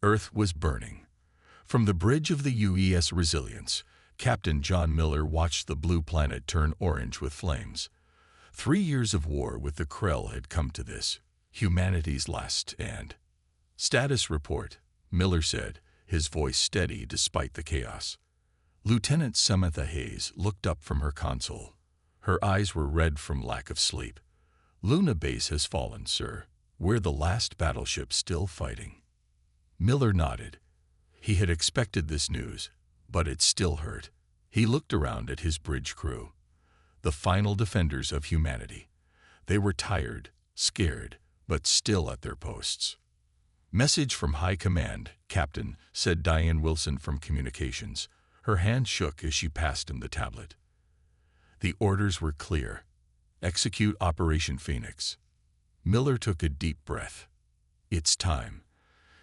Earth was burning. From the bridge of the UES Resilience, Captain John Miller watched the blue planet turn orange with flames. 3 years of war with the Krell had come to this, humanity's last stand. "Status report," Miller said, his voice steady despite the chaos. Lieutenant Samantha Hayes looked up from her console. Her eyes were red from lack of sleep. "Luna Base has fallen, sir. We're the last battleship still fighting." Miller nodded. He had expected this news, but it still hurt. He looked around at his bridge crew, the final defenders of humanity. They were tired, scared, but still at their posts. "Message from High Command, Captain," said Diane Wilson from Communications. Her hand shook as she passed him the tablet. The orders were clear. Execute Operation Phoenix. Miller took a deep breath. "It's time.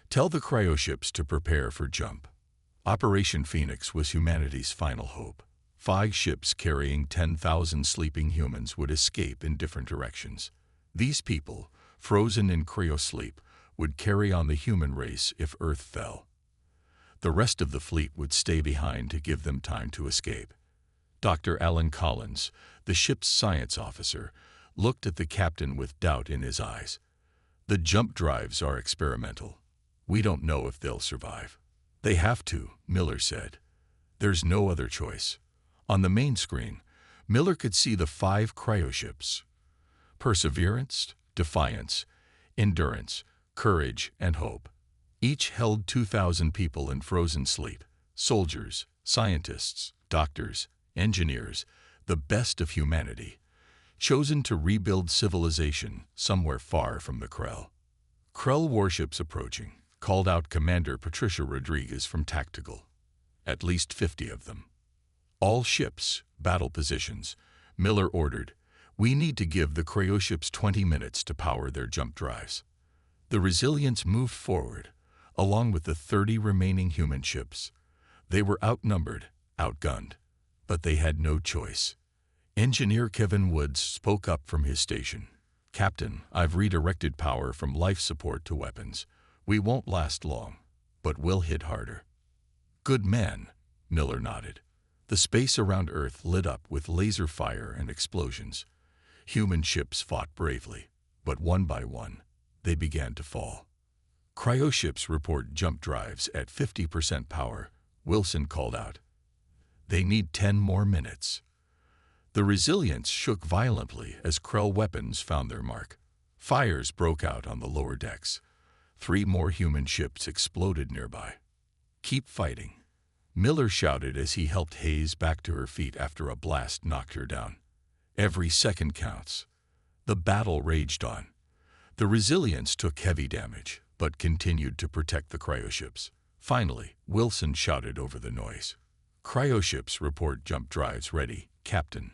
Tell the cryoships to prepare for jump." Operation Phoenix was humanity's final hope. 5 ships carrying 10,000 sleeping humans would escape in different directions. These people, frozen in cryo-sleep, would carry on the human race if Earth fell. The rest of the fleet would stay behind to give them time to escape. Dr. Alan Collins, the ship's science officer, looked at the captain with doubt in his eyes. "The jump drives are experimental. We don't know if they'll survive." "They have to," Miller said. "There's no other choice." On the main screen, Miller could see the 5 cryoships: Perseverance, Defiance, Endurance, Courage, and Hope. Each held 2,000 people in frozen sleep: soldiers, scientists, doctors, engineers, the best of humanity, chosen to rebuild civilization somewhere far from the Krell. "Krell warships approaching," called out Commander Patricia Rodriguez from Tactical. "At least 50 of them." "All ships, battle positions," Miller ordered. "We need to give the cryoships 20 minutes to power their jump drives." The Resilience moved forward, along with the 30 remaining human ships. They were outnumbered, outgunned, but they had no choice. Engineer Kevin Woods spoke up from his station. "Captain, I've redirected power from life support to weapons. We won't last long, but we'll hit harder." "Good man," Miller nodded. The space around Earth lit up with laser fire and explosions. Human ships fought bravely, but one by one, they began to fall. "Cryoships report jump drives at 50% power," Wilson called out. "They need 10 more minutes." The Resilience shook violently as Krell weapons found their mark. Fires broke out on the lower decks. 3 more human ships exploded nearby. "Keep fighting," Miller shouted as he helped Hayes back to her feet after a blast knocked her down. "Every second counts." The battle raged on. The Resilience took heavy damage, but continued to protect the cryoships. Finally, Wilson shouted over the noise. "Cryoships report jump drives ready, Captain."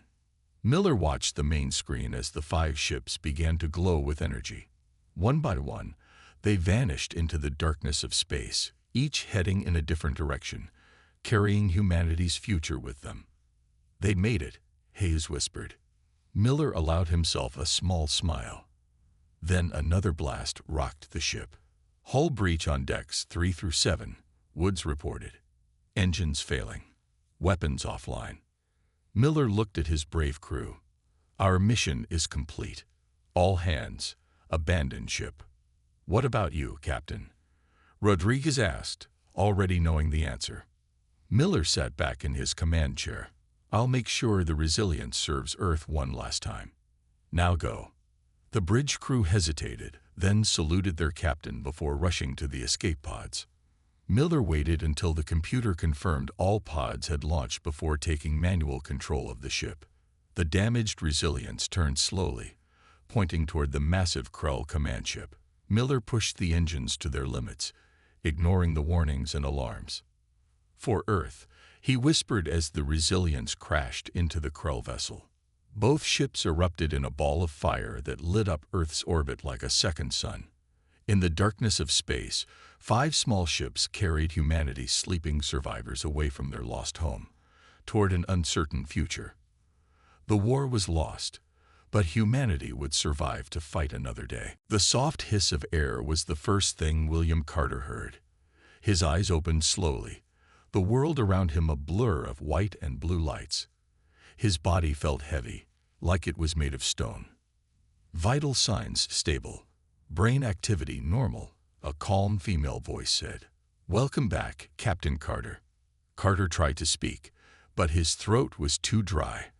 Miller watched the main screen as the 5 ships began to glow with energy. One by one, they vanished into the darkness of space, each heading in a different direction, carrying humanity's future with them. "They made it," Hayes whispered. Miller allowed himself a small smile. Then another blast rocked the ship. "Hull breach on decks 3 through 7, Woods reported. "Engines failing. Weapons offline." Miller looked at his brave crew. "Our mission is complete. All hands, abandon ship." "What about you, Captain?" Rodriguez asked, already knowing the answer. Miller sat back in his command chair. "I'll make sure the Resilience serves Earth one last time. Now go." The bridge crew hesitated, then saluted their captain before rushing to the escape pods. Miller waited until the computer confirmed all pods had launched before taking manual control of the ship. The damaged Resilience turned slowly, pointing toward the massive Krell command ship. Miller pushed the engines to their limits, ignoring the warnings and alarms. "For Earth," he whispered as the Resilience crashed into the Krell vessel. Both ships erupted in a ball of fire that lit up Earth's orbit like a second sun. In the darkness of space, 5 small ships carried humanity's sleeping survivors away from their lost home, toward an uncertain future. The war was lost, but humanity would survive to fight another day. The soft hiss of air was the first thing William Carter heard. His eyes opened slowly, the world around him a blur of white and blue lights. His body felt heavy, like it was made of stone. Vital signs stable. Brain activity normal, a calm female voice said. "Welcome back, Captain Carter." Carter tried to speak, but his throat was too dry.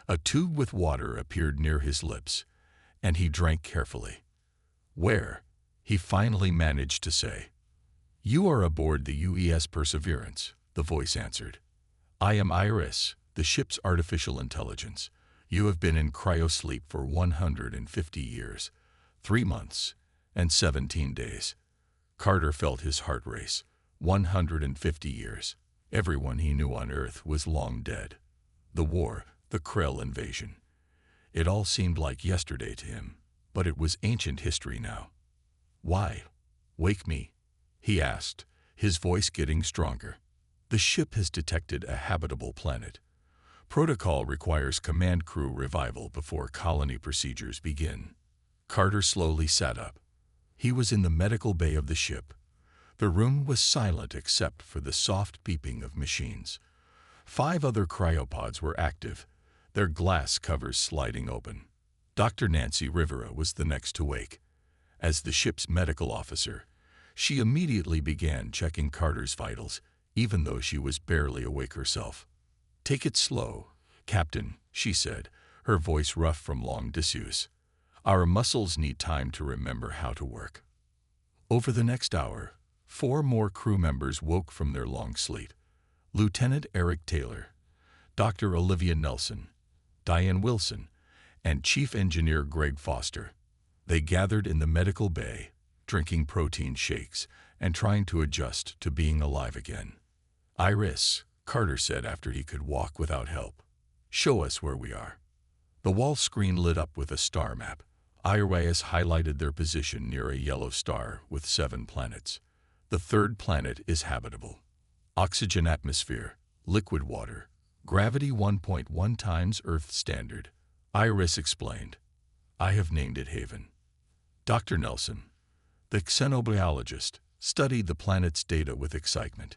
A tube with water appeared near his lips, and he drank carefully. "Where?" he finally managed to say. "You are aboard the UES Perseverance," the voice answered. "I am Iris, the ship's artificial intelligence. You have been in cryo-sleep for 150 years, 3 months, and 17 days. Carter felt his heart race. 150 years. Everyone he knew on Earth was long dead. The war, the Krell invasion. It all seemed like yesterday to him, but it was ancient history now. "Why? Wake me?" he asked, his voice getting stronger. "The ship has detected a habitable planet. Protocol requires command crew revival before colony procedures begin." Carter slowly sat up. He was in the medical bay of the ship. The room was silent except for the soft beeping of machines. 5 other cryopods were active, their glass covers sliding open. Dr. Nancy Rivera was the next to wake. As the ship's medical officer, she immediately began checking Carter's vitals, even though she was barely awake herself. "Take it slow, Captain," she said, her voice rough from long disuse. "Our muscles need time to remember how to work." Over the next hour, 4 more crew members woke from their long sleep. Lieutenant Eric Taylor, Dr. Olivia Nelson, Diane Wilson, and Chief Engineer Greg Foster. They gathered in the medical bay, drinking protein shakes and trying to adjust to being alive again. "Iris," Carter said after he could walk without help. "Show us where we are." The wall screen lit up with a star map. Iris highlighted their position near a yellow star with 7 planets. The 3rd planet is habitable. Oxygen atmosphere, liquid water, gravity 1.1 times Earth standard. Iris explained. "I have named it Haven." Dr. Nelson, the xenobiologist, studied the planet's data with excitement.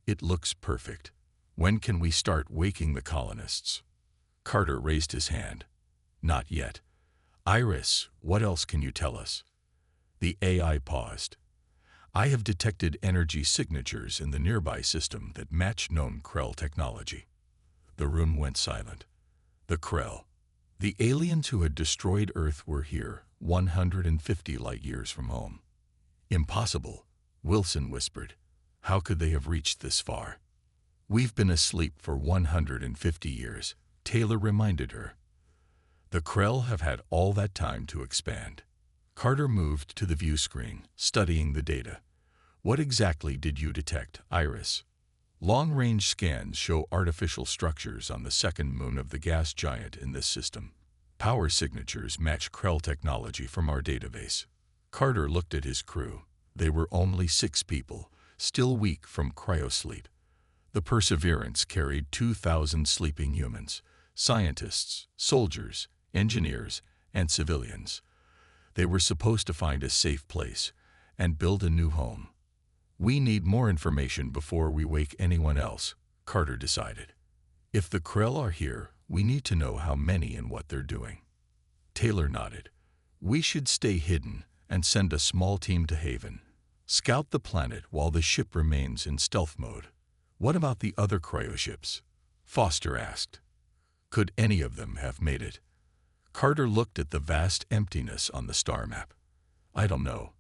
"It looks perfect. When can we start waking the colonists?" Carter raised his hand. "Not yet." "Iris, what else can you tell us?" The AI paused. "I have detected energy signatures in the nearby system that match known Krell technology." The room went silent. The Krell, the aliens who had destroyed Earth, were here, 150 light-years from home. "Impossible," Wilson whispered. "How could they have reached this far?" "We've been asleep for 150 years, Taylor reminded her. "The Krell have had all that time to expand." Carter moved to the view screen, studying the data. "What exactly did you detect, Iris?" "Long-range scans show artificial structures on the 2nd moon of the gas giant in this system. Power signatures match Krell technology from our database." Carter looked at his crew. They were only 6 people, still weak from cryo-sleep. The Perseverance carried 2,000 sleeping humans, scientists, soldiers, engineers, and civilians. They were supposed to find a safe place and build a new home. "We need more information before we wake anyone else," Carter decided. "If the Krell are here, we need to know how many and what they're doing." Taylor nodded. "We should stay hidden and send a small team to Haven. Scout the planet while the ship remains in stealth mode." "What about the other cryoships?" Foster asked. "Could any of them have made it?" Carter looked at the vast emptiness on the star map. "I don't know,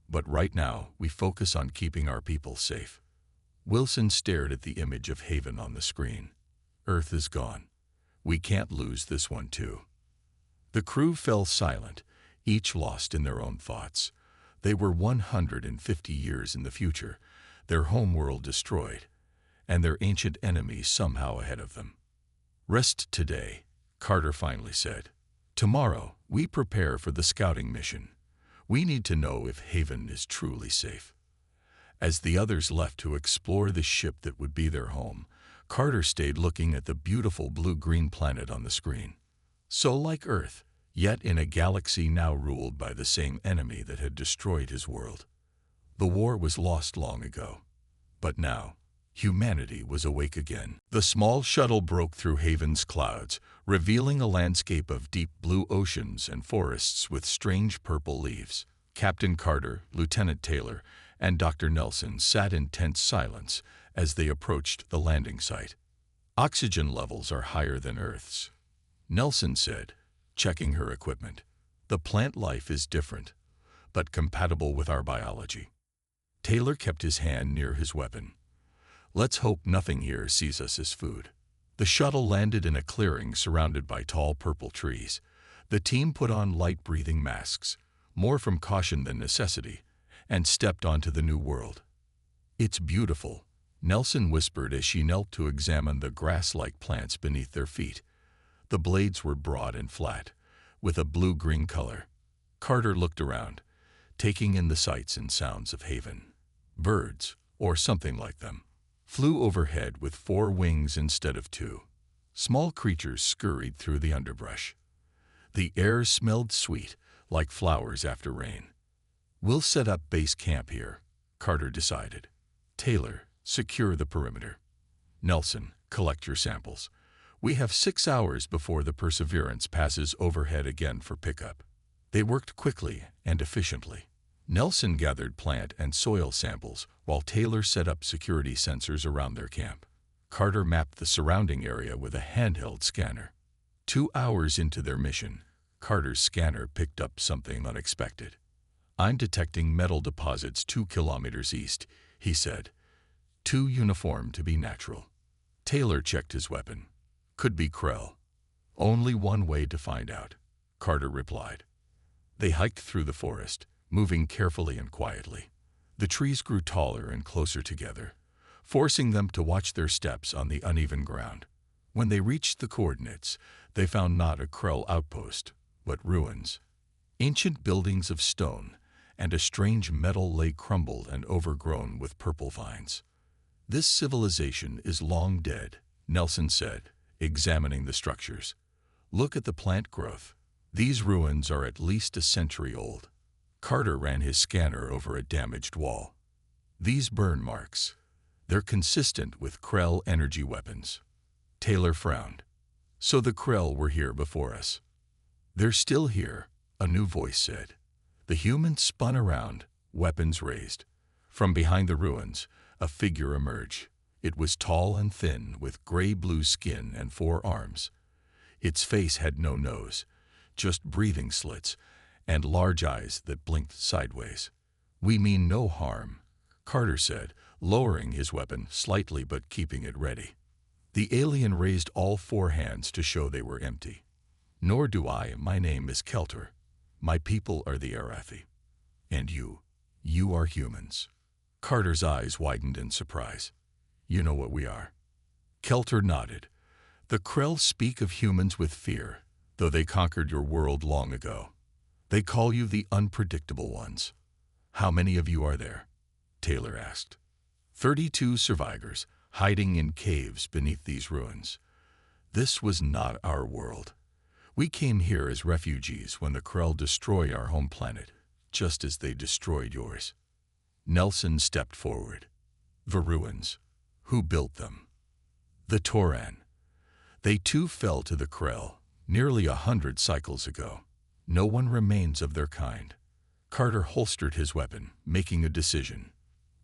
but right now we focus on keeping our people safe." Wilson stared at the image of Haven on the screen. "Earth is gone. We can't lose this one too." The crew fell silent, each lost in their own thoughts. They were 150 years in the future, their homeworld destroyed, and their ancient enemies somehow ahead of them. "Rest today," Carter finally said. "Tomorrow, we prepare for the scouting mission. We need to know if Haven is truly safe." As the others left to explore the ship that would be their home, Carter stayed looking at the beautiful blue-green planet on the screen. So like Earth, yet in a galaxy now ruled by the same enemy that had destroyed his world. The war was lost long ago. But now, humanity was awake again. The small shuttle broke through Haven's clouds, revealing a landscape of deep blue oceans and forests with strange purple leaves. Captain Carter, Lieutenant Taylor, and Dr. Nelson sat in tense silence as they approached the landing site. "Oxygen levels are higher than Earth's," Nelson said, checking her equipment. "The plant life is different, but compatible with our biology." Taylor kept his hand near his weapon. "Let's hope nothing here sees us as food." The shuttle landed in a clearing surrounded by tall purple trees. The team put on light-breathing masks, more from caution than necessity, and stepped onto the new world. "It's beautiful," Nelson whispered as she knelt to examine the grass-like plants beneath their feet. The blades were broad and flat, with a blue-green color. Carter looked around, taking in the sights and sounds of Haven. Birds, or something like them, flew overhead with 4 wings instead of 2. Small creatures scurried through the underbrush. The air smelled sweet, like flowers after rain. "We'll set up base camp here," Carter decided. "Taylor, secure the perimeter. Nelson, collect your samples. We have 6 hours before the Perseverance passes overhead again for pickup." They worked quickly and efficiently. Nelson gathered plant and soil samples while Taylor set up security sensors around their camp. Carter mapped the surrounding area with a handheld scanner. 2 hours into their mission, Carter's scanner picked up something unexpected. "I'm detecting metal deposits 2 kilometers east," he said. "Too uniform to be natural." Taylor checked his weapon. "Could be Krell." "Only one way to find out," Carter replied. They hiked through the forest, moving carefully and quietly. The trees grew taller and closer together, forcing them to watch their steps on the uneven ground. When they reached the coordinates, they found not a Krell outpost, but ruins. Ancient buildings of stone and a strange metal lay crumbled and overgrown with purple vines. "This civilization is long dead," Nelson said, examining the structures. "Look at the plant growth. These ruins are at least a century old." Carter ran his scanner over a damaged wall. "These burn marks. They're consistent with Krell energy weapons." Taylor frowned. "So the Krell were here before us." "They're still here," a new voice said. The humans spun around, weapons raised. From behind the ruins, a figure emerged. It was tall and thin, with gray-blue skin and 4 arms. Its face had no nose, just breathing slits and large eyes that blinked sideways. "We mean no harm," Carter said, lowering his weapon slightly but keeping it ready. The alien raised all 4 hands to show they were empty. "Nor do I. My name is Kelter. My people are the Arathi. And you are humans." Carter's eyes widened in surprise. "You know what we are?" Kelter nodded. "The Krell speak of humans with fear, though they conquered your world long ago. They call you the unpredictable ones." "How many of you are there?" Taylor asked. 32 survivors, hiding in caves beneath these ruins. "This was not our world. We came here as refugees when the Krell destroyed our home planet, just as they destroyed yours." Nelson stepped forward. "The ruins. Who built them?" "The Tauran. They too fell to the Krell, nearly 100 cycles ago. No one remains of their kind." Carter holstered his weapon, making a decision.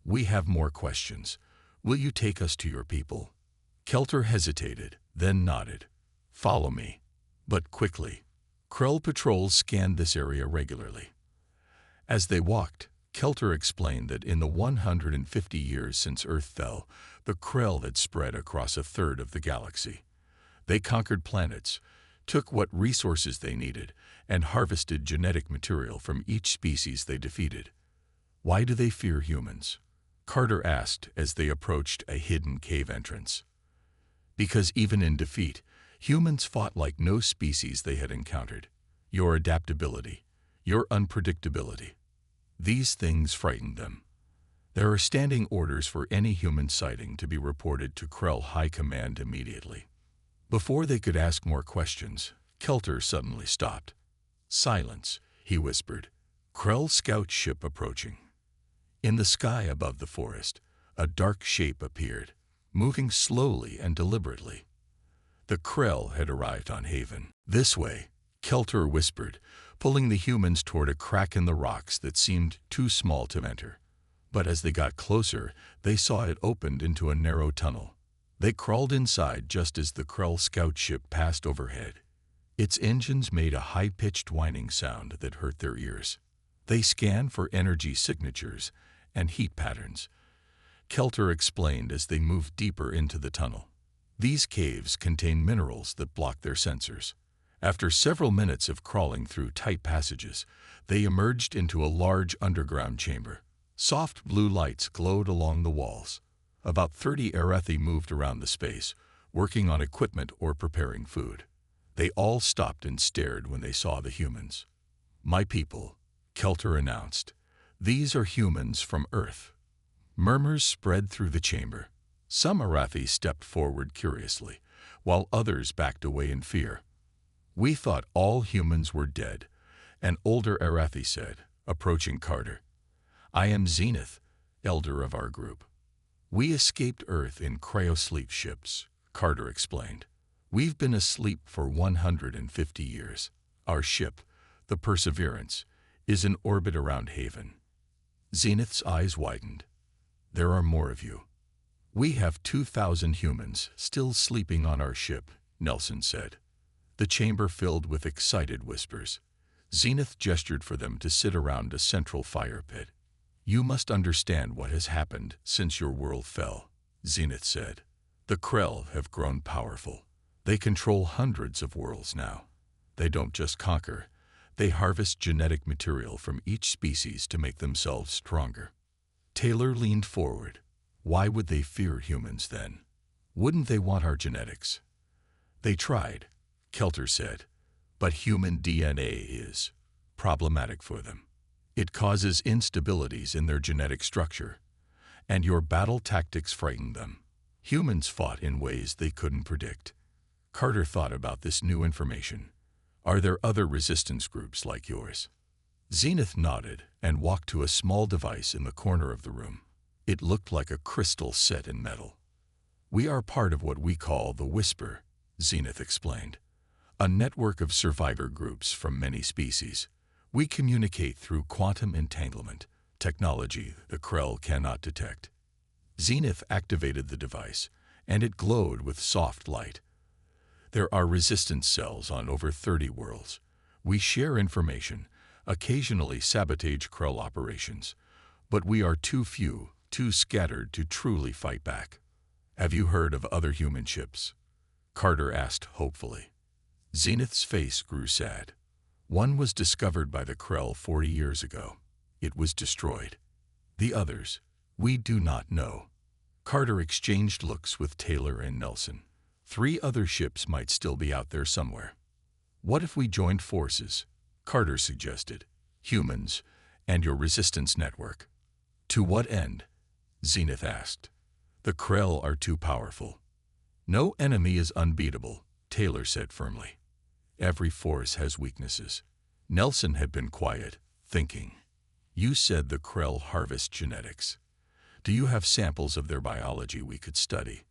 "We have more questions. Will you take us to your people?" Kelter hesitated, then nodded. "Follow me." But quickly. Krell patrols scanned this area regularly. As they walked, Kelter explained that in the 150 years since Earth fell, the Krell had spread across a third of the galaxy. They conquered planets, took what resources they needed, and harvested genetic material from each species they defeated. "Why do they fear humans?" Carter asked as they approached a hidden cave entrance. "Because even in defeat, humans fought like no species they had encountered. Your adaptability, your unpredictability. These things frightened them. There are standing orders for any human sighting to be reported to Krell High Command immediately." Before they could ask more questions, Kelter suddenly stopped. "Silence," he whispered. "Krell scout ship approaching." In the sky above the forest, A dark shape appeared, moving slowly and deliberately. The Krell had arrived on Haven. "This way," Kelter whispered, pulling the humans toward a crack in the rocks that seemed too small to enter. But as they got closer, they saw it opened into a narrow tunnel. They crawled inside just as the Krell scout ship passed overhead. Its engines made a high-pitched whining sound that hurt their ears. They scanned for energy signatures and heat patterns. Kelter explained as they moved deeper into the tunnel. These caves contain minerals that block their sensors. After several minutes of crawling through tight passages, they emerged into a large underground chamber. Soft blue lights glowed along the walls. About 30 Arathi moved around the space, working on equipment or preparing food. They all stopped and stared when they saw the humans. "My people," Kelter announced. "These are humans from Earth." Murmurs spread through the chamber. Some Arathi stepped forward curiously, while others backed away in fear. "We thought all humans were dead," an older Arathi said, approaching Carter. "I am Zenith, elder of our group. We escaped Earth in Cryo-Sleep ships," Carter explained. "We've been asleep for 150 years. Our ship, the Perseverance, is in orbit around Haven." Zenith's eyes widened. "There are more of you." "We have 2,000 humans still sleeping on our ship," Nelson said. The chamber filled with excited whispers. Zenith gestured for them to sit around a central fire pit. "You must understand what has happened since your world fell," Zenith said. "The Krell have grown powerful. They control hundreds of worlds now. They don't just conquer, they harvest genetic material from each species to make themselves stronger." Taylor leaned forward. "Why would they fear humans then? Wouldn't they want our genetics?" "They tried," Kelter said, "but human DNA is problematic for them. It causes instabilities in their genetic structure, and your battle tactics frighten them. Humans fought in ways they couldn't predict." Carter thought about this new information. "Are there other resistance groups like yours?" Zenith nodded and walked to a small device in the corner of the room. It looked like a crystal set in metal. "We are part of what we call the Whisper," Zenith explained. "A network of survivor groups from many species. We communicate through quantum entanglement, technology the Krell cannot detect." Zenith activated the device, and it glowed with soft light. "There are resistance cells on over 30 worlds. We share information, occasionally sabotage Krell operations, but we are too few, too scattered to truly fight back." "Have you heard of other human ships?" Carter asked hopefully. Zenith's face grew sad. "One was discovered by the Krell 40 years ago. It was destroyed. The others, we do not know." Carter exchanged looks with Taylor and Nelson. 3 other ships might still be out there somewhere. "What if we joined forces?" Carter suggested. "Humans and your resistance network." "To what end?" Zenith asked. "The Krell are too powerful." "No enemy is unbeatable," Taylor said firmly. "Every force has weaknesses." Nelson had been quiet, thinking. "You said the Krell harvest genetics. Do you have samples of their biology we could study?"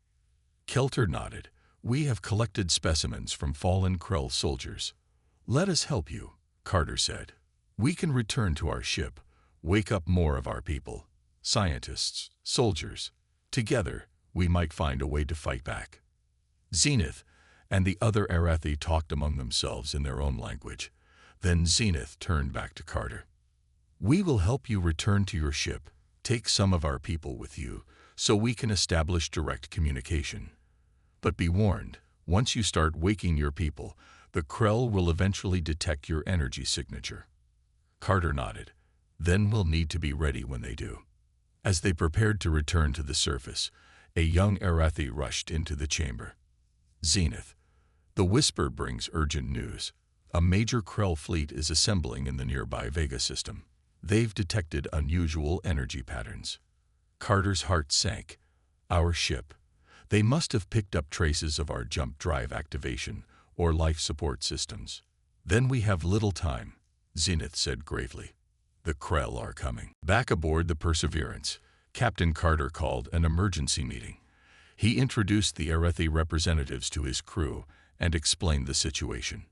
Kelter nodded. "We have collected specimens from fallen Krell soldiers." "Let us help you," Carter said. "We can return to our ship, wake up more of our people, scientists, soldiers. Together, we might find a way to fight back." Zenith and the other Arathi talked among themselves in their own language. Then Zenith turned back to Carter. "We will help you return to your ship. Take some of our people with you, so we can establish direct communication. But be warned, once you start waking your people, the Krell will eventually detect your energy signature." Carter nodded. "Then we'll need to be ready when they do." As they prepared to return to the surface, a young Arathi rushed into the chamber. "Zenith, the Whisper brings urgent news. A major Krell fleet is assembling in the nearby Vega system. They've detected unusual energy patterns." Carter's heart sank. "Our ship. They must have picked up traces of our jump drive activation or life support systems." "Then we have little time," Zenith said gravely. "The Krell are coming." Back aboard the Perseverance, Captain Carter called an emergency meeting. He introduced the Arethi representatives to his crew and explained the situation.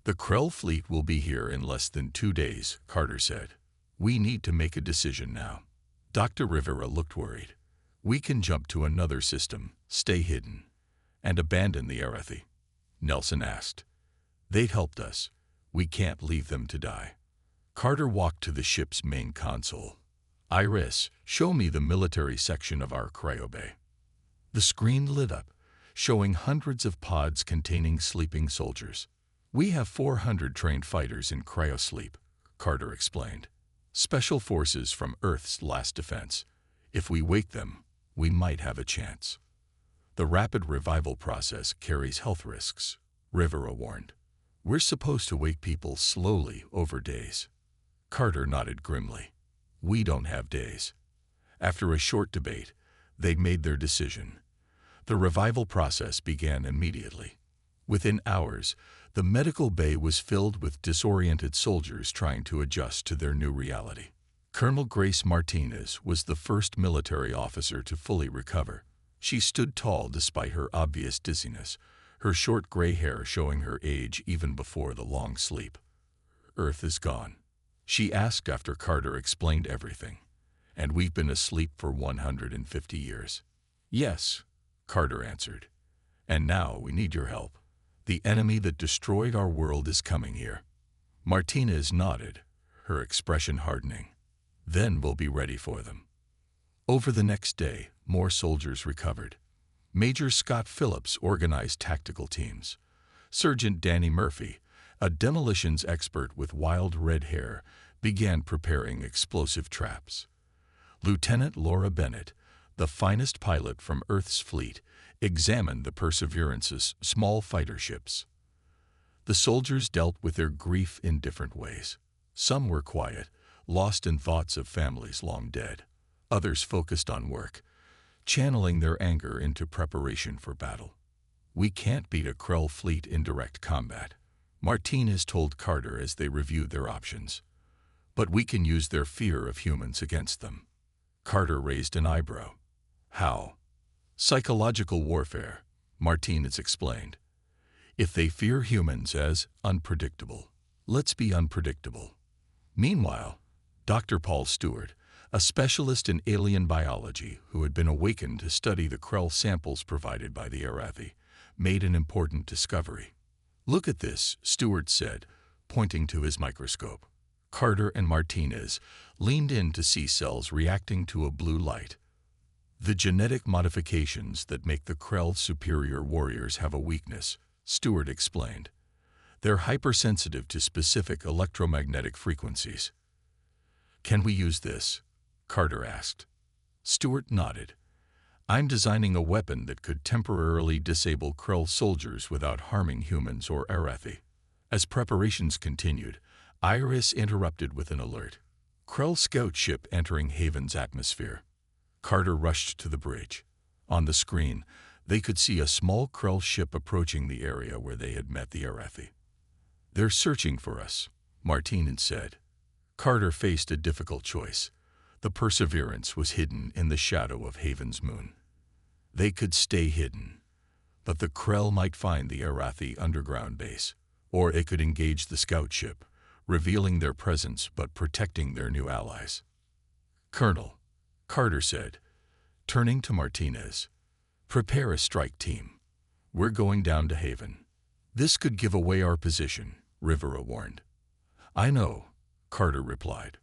"The Krell fleet will be here in less than 2 days," Carter said. "We need to make a decision now." Dr. Rivera looked worried. "We can jump to another system, stay hidden, and abandon the Arethi?" Nelson asked. "They've helped us. We can't leave them to die." Carter walked to the ship's main console. "Iris, show me the military section of our cryobay." The screen lit up, showing hundreds of pods containing sleeping soldiers. "We have 400 trained fighters in Cryo-Sleep," Carter explained. "Special forces from Earth's last defense. If we wake them, we might have a chance." "The rapid revival process carries health risks," Rivera warned. "We're supposed to wake people slowly over days." Carter nodded grimly. "We don't have days." After a short debate, they made their decision. The revival process began immediately. Within hours, the medical bay was filled with disoriented soldiers trying to adjust to their new reality. Colonel Grace Martinez was the first military officer to fully recover. She stood tall despite her obvious dizziness, her short gray hair showing her age even before the long sleep. "Earth is gone," she asked after Carter explained everything. "And we've been asleep for 150 years. "Yes," Carter answered. "And now we need your help. The enemy that destroyed our world is coming here." Martinez nodded, her expression hardening. "Then we'll be ready for them." Over the next day, more soldiers recovered. Major Scott Phillips organized tactical teams. Sergeant Danny Murphy, a demolitions expert with wild red hair, began preparing explosive traps. Lieutenant Laura Bennett, the finest pilot from Earth's fleet, examined the Perseverance's small fighter ships. The soldiers dealt with their grief in different ways. Some were quiet, lost in thoughts of families long dead. Others focused on work, channeling their anger into preparation for battle. "We can't beat a Krell fleet in direct combat," Martinez told Carter as they reviewed their options. "But we can use their fear of humans against them." Carter raised an eyebrow. "How?" "Psychological warfare," Martinez explained. "If they fear humans as unpredictable, let's be unpredictable." Meanwhile, Dr. Paul Stewart, a specialist in alien biology who had been awakened to study the Krell samples provided by the Arethi, made an important discovery. "Look at this," Stewart said, pointing to his microscope. Carter and Martinez leaned in to see cells reacting to a blue light. "The genetic modifications that make the Krell superior warriors have a weakness," Stewart explained. "They're hypersensitive to specific electromagnetic frequencies." "Can we use this?" Carter asked. Stewart nodded. "I'm designing a weapon that could temporarily disable Krell soldiers without harming humans or Arethi." As preparations continued, Iris interrupted with an alert. "Krell scout ship entering Haven's atmosphere." Carter rushed to the bridge. On the screen, they could see a small Krell ship approaching the area where they had met the Arethi. "They're searching for us," Martinez said. Carter faced a difficult choice. The Perseverance was hidden in the shadow of Haven's moon. They could stay hidden, but the Krell might find the Arethi underground base, or it could engage the scout ship, revealing their presence but protecting their new allies. "Colonel," Carter said, turning to Martinez, "prepare a strike team. We're going down to Haven." "This could give away our position," Rivera warned. "I know," Carter replied.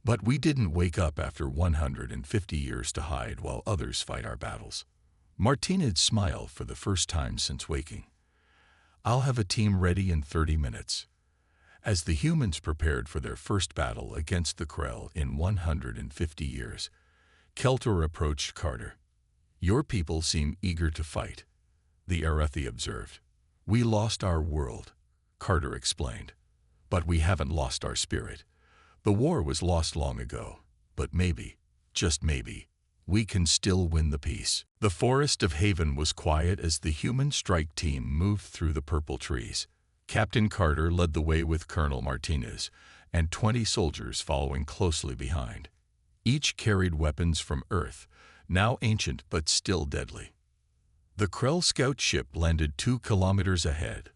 "But we didn't wake up after 150 years to hide while others fight our battles." Martinez smiled for the first time since waking. "I'll have a team ready in 30 minutes." As the humans prepared for their first battle against the Krell in 150 years, Keltor approached Carter. "Your people seem eager to fight," the Arethi observed. "We lost our world," Carter explained. "But we haven't lost our spirit. The war was lost long ago, but maybe, just maybe, we can still win the peace." The forest of Haven was quiet as the human strike team moved through the purple trees. Captain Carter led the way with Colonel Martinez, and 20 soldiers following closely behind. Each carried weapons from Earth, now ancient but still deadly. The Krell scout ship landed 2 kilometers ahead.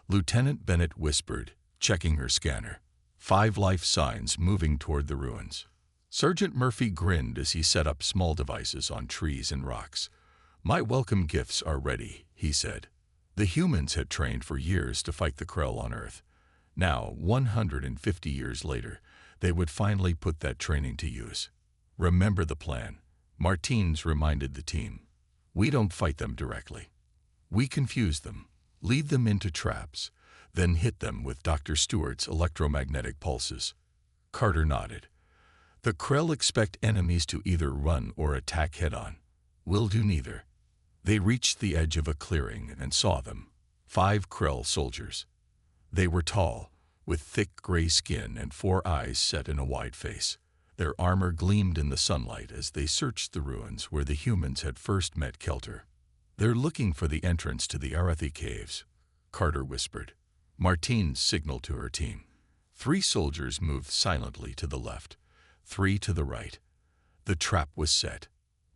Lieutenant Bennett whispered, checking her scanner. 5 life signs moving toward the ruins. Sergeant Murphy grinned as he set up small devices on trees and rocks. My welcome gifts are ready, he said. The humans had trained for years to fight the Krell on Earth. Now, 150 years later, they would finally put that training to use. Remember the plan, Martins reminded the team. We don't fight them directly. We confuse them, lead them into traps, then hit them with Dr. Stewart's electromagnetic pulses. Carter nodded. The Krell expect enemies to either run or attack head-on. We'll do neither. They reached the edge of a clearing and saw them. 5 Krell soldiers. They were tall, with thick gray skin and 4 eyes set in a wide face. Their armor gleamed in the sunlight as they searched the ruins where the humans had first met Kelter. They're looking for the entrance to the Arathi caves, Carter whispered. Martine signaled to her team. 3 soldiers moved silently to the left, 3 to the right. The trap was set.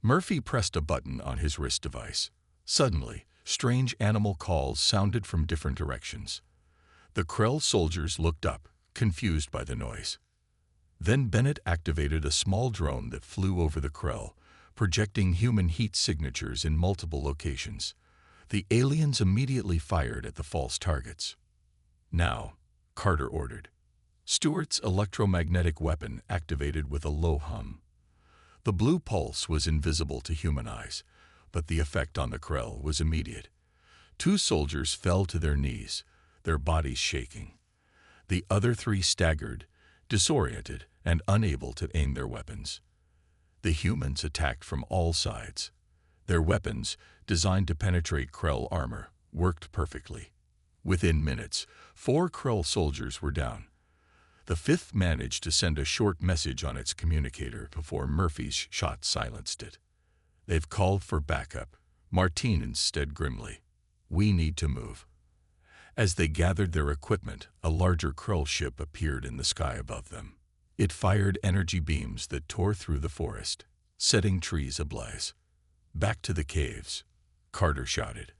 Murphy pressed a button on his wrist device. Suddenly, strange animal calls sounded from different directions. The Krell soldiers looked up, confused by the noise. Then Bennett activated a small drone that flew over the Krell, projecting human heat signatures in multiple locations. The aliens immediately fired at the false targets. Now, Carter ordered. Stewart's electromagnetic weapon activated with a low hum. The blue pulse was invisible to human eyes, but the effect on the Krell was immediate. 2 soldiers fell to their knees, their bodies shaking. The other 3 staggered, disoriented and unable to aim their weapons. The humans attacked from all sides. Their weapons, designed to penetrate Krell armor, worked perfectly. Within minutes, 4 Krell soldiers were down. The 5th managed to send a short message on its communicator before Murphy's shot silenced it. They've called for backup, Martine said grimly. We need to move. As they gathered their equipment, a larger Krell ship appeared in the sky above them. It fired energy beams that tore through the forest, setting trees ablaze. Back to the caves, Carter shouted.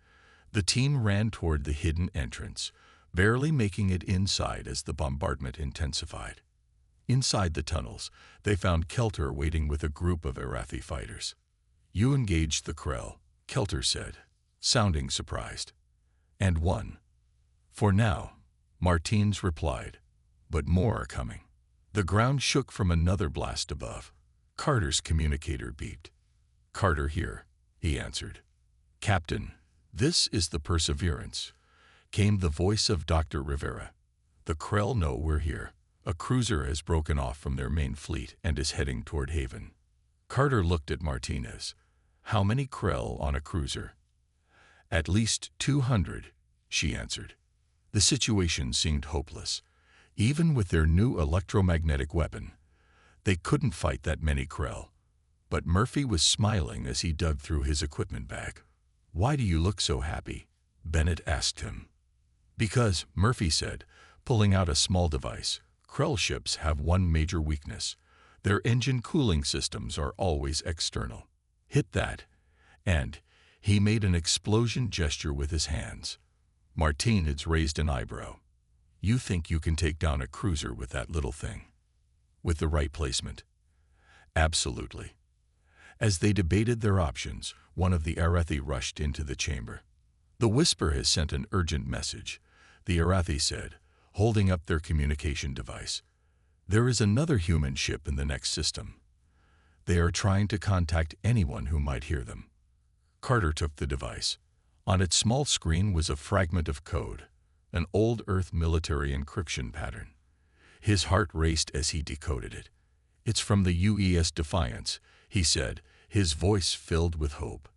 The team ran toward the hidden entrance, barely making it inside as the bombardment intensified. Inside the tunnels, they found Kelter waiting with a group of Arathi fighters. You engaged the Krell, Kelter said, sounding surprised. And won. For now, Martins replied, but more are coming. The ground shook from another blast above. Carter's communicator beeped. Carter here, he answered. Captain, this is the Perseverance, came the voice of Dr. Rivera. The Krell know we're here. A cruiser has broken off from their main fleet and is heading toward Haven. Carter looked at Martinez. How many Krell on a cruiser? At least 200, she answered. The situation seemed hopeless. Even with their new electromagnetic weapon, they couldn't fight that many Krell. But Murphy was smiling as he dug through his equipment bag. Why do you look so happy? Bennett asked him. Because, Murphy said, pulling out a small device, Krell ships have one major weakness. Their engine cooling systems are always external. Hit that. And he made an explosion gesture with his hands. Martinez raised an eyebrow. You think you can take down a cruiser with that little thing? With the right placement? Absolutely. As they debated their options, one of the Arathi rushed into the chamber. The Whisper has sent an urgent message, the Arathi said, holding up their communication device. There is another human ship in the next system. They are trying to contact anyone who might hear them. Carter took the device. On its small screen was a fragment of code, an old Earth military encryption pattern. His heart raced as he decoded it. It's from the UES Defiance, he said, his voice filled with hope.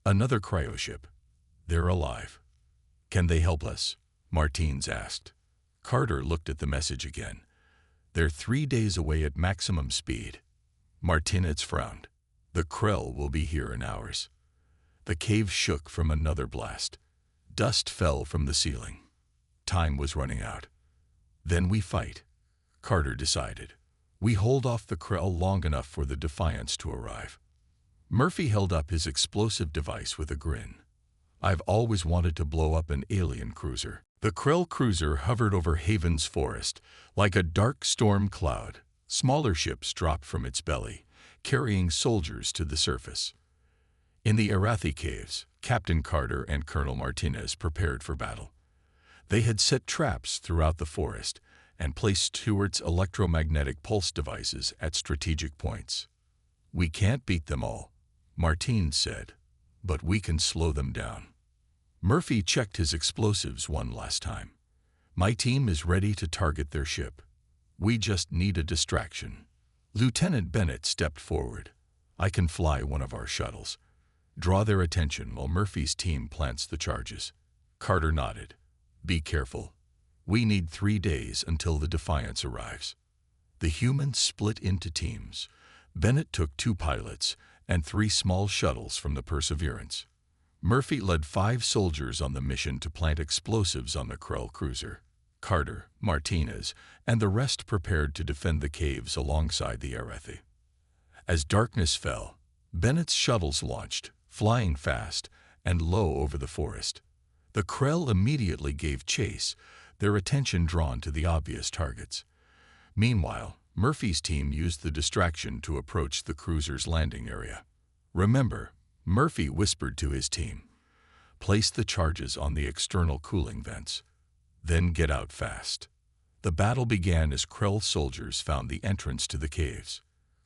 Another cryoship. They're alive. Can they help us? Martins asked. Carter looked at the message again. They're 3 days away at maximum speed. Martinez frowned. The Krell will be here in hours. The cave shook from another blast. Dust fell from the ceiling. Time was running out. Then we fight, Carter decided. We hold off the Krell long enough for the Defiance to arrive. Murphy held up his explosive device with a grin. I've always wanted to blow up an alien cruiser. The Krell cruiser hovered over Haven's forest like a dark storm cloud. Smaller ships dropped from its belly, carrying soldiers to the surface. In the Arathi caves, Captain Carter and Colonel Martinez prepared for battle. They had set traps throughout the forest and placed Stewart's electromagnetic pulse devices at strategic points. We can't beat them all, Martine said, but we can slow them down. Murphy checked his explosives one last time. My team is ready to target their ship. We just need a distraction. Lieutenant Bennett stepped forward. I can fly one of our shuttles. Draw their attention while Murphy's team plants the charges. Carter nodded. Be careful. We need 3 days until the Defiance arrives. The humans split into teams. Bennett took 2 pilots and 3 small shuttles from the Perseverance. Murphy led 5 soldiers on the mission to plant explosives on the Krell cruiser. Carter, Martinez, and the rest prepared to defend the caves alongside the Arathi. As darkness fell, Bennett's shuttles launched, flying fast and low over the forest. The Krell immediately gave chase, their attention drawn to the obvious targets. Meanwhile, Murphy's team used the distraction to approach the cruiser's landing area. Remember, Murphy whispered to his team, place the charges on the external cooling vents. Then get out fast. The battle began as Krell soldiers found the entrance to the caves.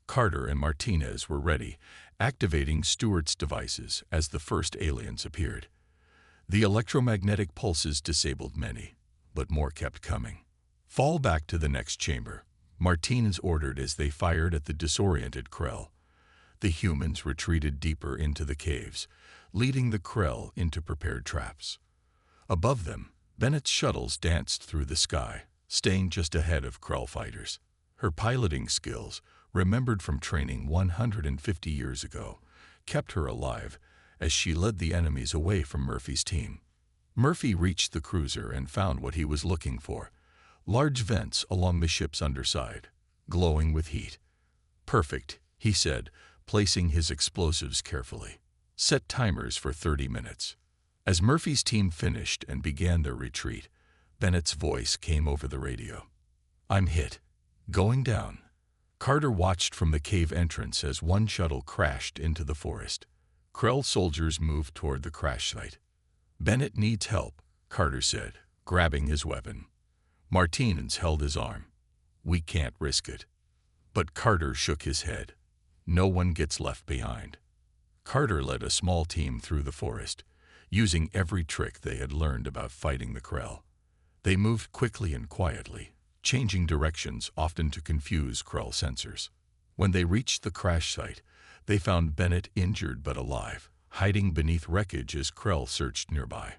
Carter and Martinez were ready, activating Stewart's devices as the first aliens appeared. The electromagnetic pulses disabled many, but more kept coming. Fall back to the next chamber, Martinez ordered as they fired at the disoriented Krell. The humans retreated deeper into the caves, leading the Krell into prepared traps. Above them, Bennett's shuttles danced through the sky, staying just ahead of Krell fighters. Her piloting skills, remembered from training 150 years ago, kept her alive as she led the enemies away from Murphy's team. Murphy reached the cruiser and found what he was looking for: large vents along the ship's underside, glowing with heat. Perfect, he said, placing his explosives carefully. Set timers for 30 minutes. As Murphy's team finished and began their retreat, Bennett's voice came over the radio. I'm hit. Going down. Carter watched from the cave entrance as one shuttle crashed into the forest. Krell soldiers moved toward the crash site. Bennett needs help, Carter said, grabbing his weapon. Martinez held his arm. We can't risk it. But Carter shook his head. No one gets left behind. Carter led a small team through the forest, using every trick they had learned about fighting the Krell. They moved quickly and quietly, changing directions often to confuse Krell sensors. When they reached the crash site, they found Bennett injured but alive, hiding beneath wreckage as Krell searched nearby.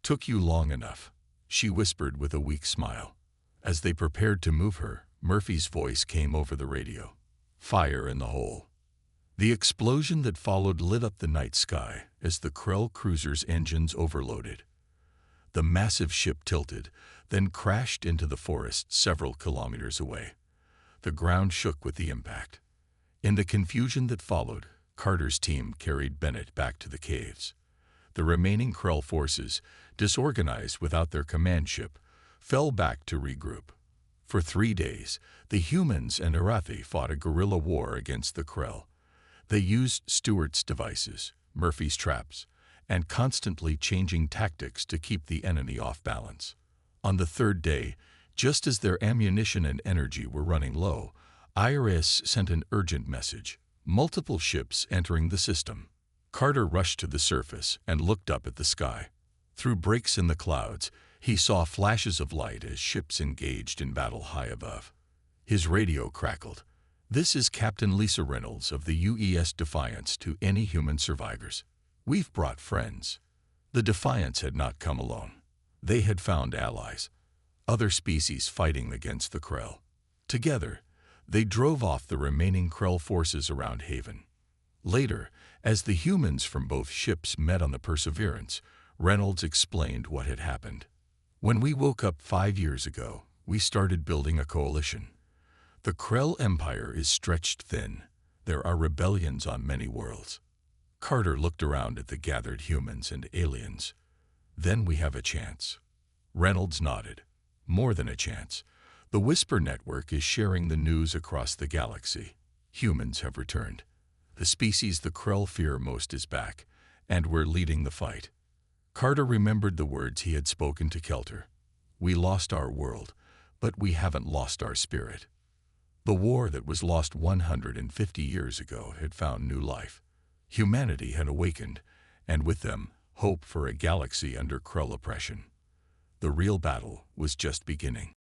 Took you long enough, she whispered with a weak smile. As they prepared to move her, Murphy's voice came over the radio. Fire in the hole. The explosion that followed lit up the night sky as the Krell cruiser's engines overloaded. The massive ship tilted, then crashed into the forest several kilometers away. The ground shook with the impact. In the confusion that followed, Carter's team carried Bennett back to the caves. The remaining Krell forces, disorganized without their command ship, fell back to regroup. For 3 days, the humans and Arathi fought a guerrilla war against the Krell. They used Stewart's devices, Murphy's traps, and constantly changing tactics to keep the enemy off balance. On the 3rd day, just as their ammunition and energy were running low, IRS sent an urgent message: multiple ships entering the system. Carter rushed to the surface and looked up at the sky. Through breaks in the clouds, he saw flashes of light as ships engaged in battle high above. His radio crackled. This is Captain Lisa Reynolds of the UES Defiance to any human survivors. We've brought friends. The Defiance had not come alone. They had found allies, other species fighting against the Krell. Together, they drove off the remaining Krell forces around Haven. Later, as the humans from both ships met on the Perseverance, Reynolds explained what had happened. When we woke up 5 years ago, we started building a coalition. The Krell Empire is stretched thin. There are rebellions on many worlds. Carter looked around at the gathered humans and aliens. Then we have a chance. Reynolds nodded. More than a chance. The Whisper Network is sharing the news across the galaxy. Humans have returned. The species the Krell fear most is back, and we're leading the fight. Carter remembered the words he had spoken to Kelter. We lost our world, but we haven't lost our spirit. The war that was lost 150 years ago had found new life. Humanity had awakened, and with them, hope for a galaxy under Krell oppression. The real battle was just beginning.